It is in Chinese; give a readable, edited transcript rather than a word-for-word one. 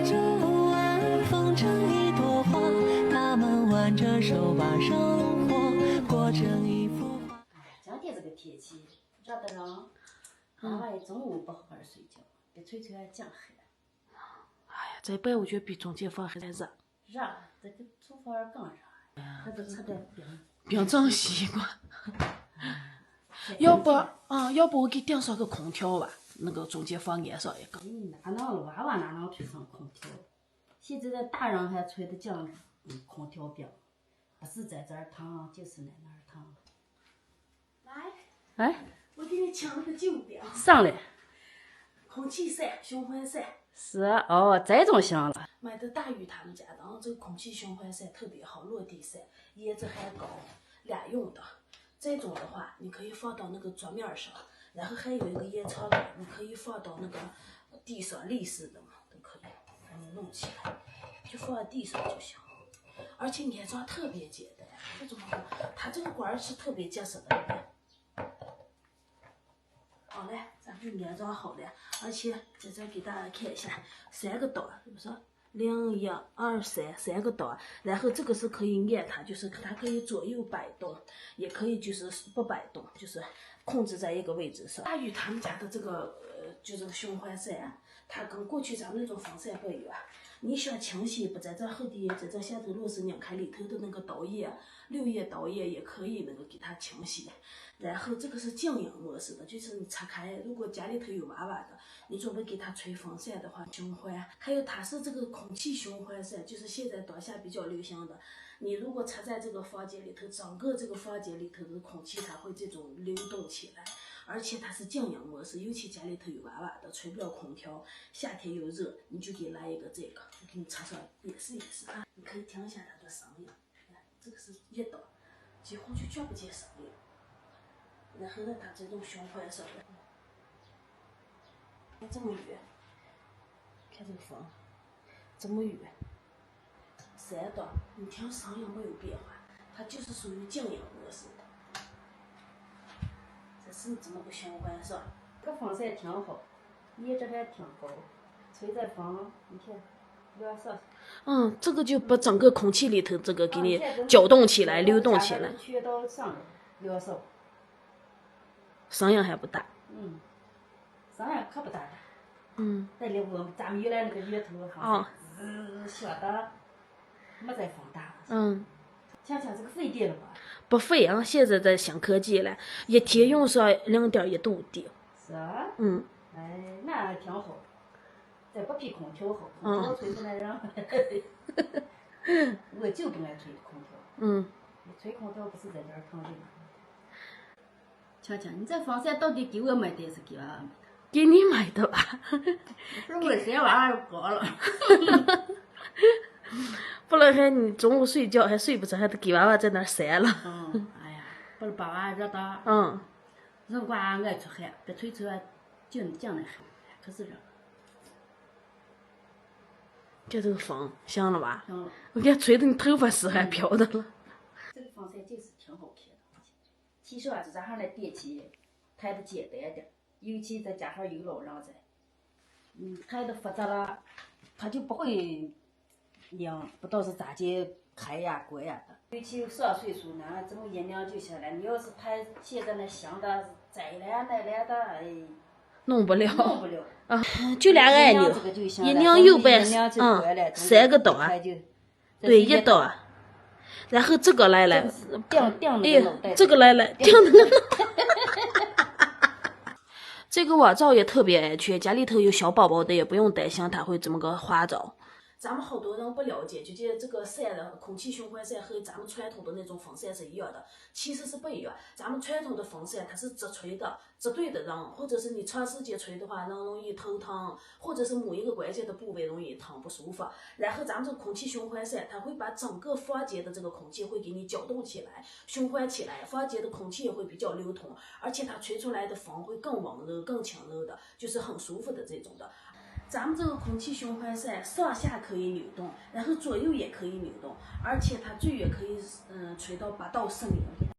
竹晚风成一朵花，他们挽着手把生活过成一幅画。今天这个天气热得让娃娃中午不好好睡觉，被吹吹还降黑了。哎呀，这摆我觉得比中间房还热。热，这个厨房更热，他都吃点冰镇西瓜。要不我给顶上个空调吧，那个中间房安上一个。哪能娃娃哪能吹上空调？现在的大人还吹得降空调冰，不是在这儿烫就是在那儿烫。来，哎，我给你抢了个旧冰，上来。空气扇、循环扇。是哦，这种香了。买的大宇他们家的，然后这个空气循环扇特别好，落地扇，叶子还高，俩用的。这种的话，你可以放到那个桌面上，然后还有一个延长杆，你可以放到那个地上立式的嘛，都可以，把你弄起来，就放在地上就行。而且安装特别简单，这种它这个管是特别结实的。好嘞，咱就安装好了，而且在这给大家看一下，3个刀，是不是？0、1、2、3，3个刀，然后这个是可以按它，就是它可以左右摆动，也可以就是不摆动，就是控制在一个位置上。大宇他们家的这个就是循环扇，它跟过去咱们那种风扇不一样。你想清洗，不在这后底，在这下头螺丝拧开里头的那个导液，6叶导液也可以那个给它清洗。然后这个是静音模式的，就是你拆开，如果家里头有娃娃的，你准备给他吹风扇的话，循环。还有它是这个空气循环扇，就是现在当下比较流行的。你如果插在这个房间里头，整个这个房间里头的空气它会这种流动起来，而且它是静音模式，尤其家里头有娃娃的，吹不了空调，夏天又热，你就给来一个这个，我给你插上也是啊，你可以听一下它的声音，这个是一刀，几乎就听不见声音。然后呢，它这种循环上的，看这么远，看这个风，这么远，3刀，你听声音没有变化，它就是属于静音模式的。这是这么个循环上，这个风扇挺好，叶子还挺高，吹着风，你看，凉爽。这个就把整个空气里头这个给你搅动起来、流动起来。吹到上面，凉爽。声音还不大。声音可不大了。但离咱们原来那个源头好像响的，没再放大。想想这个费电了吧？不费啊，现在这新科技了，一天用上0.1度电。是啊。哎，那挺好。这不比空调好，空调吹出来让。我就不爱吹空调。吹空调不是在这儿抗震吗？强强，你这风扇到底给我买的，是给娃娃买的？给你买的吧。是我嫌娃娃高了。不然还你中午睡觉还睡不着，还得给娃娃在那儿扇了。哎呀，不是把娃热的。人娃爱出汗，别吹出来净那汗，可是热。看这个风，香了吧？香了。我给它吹的你头发丝还飘的了。这个风扇就是挺好看的。其实啊，这样的电器抬的简单点，尤其再加上有老人在，抬的复杂了，它就不会拧，不知道是咋的开呀关呀的。尤其有上岁数呢，这么一拧就行了。你要是抬现在那响的再来那来的，哎，弄不了。就2个按钮，一拧右边，3个刀啊，对，1刀啊。然后这个来，这个来，定那个。这个瓦灶也特别安全，家里头有小宝宝的也不用担心它会这么个滑着。咱们好多人不了解，就觉得这个扇的空气循环扇和咱们传统的那种风扇是一样的，其实是不一样。咱们传统的风扇它是直吹的，直对着人，或者是你长时间吹的话，能容易头疼，或者是某一个关节的部位容易疼不舒服。然后咱们这个空气循环扇，它会把整个房间的这个空气会给你搅动起来，循环起来，房间的空气也会比较流通，而且它吹出来的风会更温柔、更轻柔的，就是很舒服的这种的。咱们这个空气循环扇上下可以扭动，然后左右也可以扭动，而且它最远可以吹到8到10米。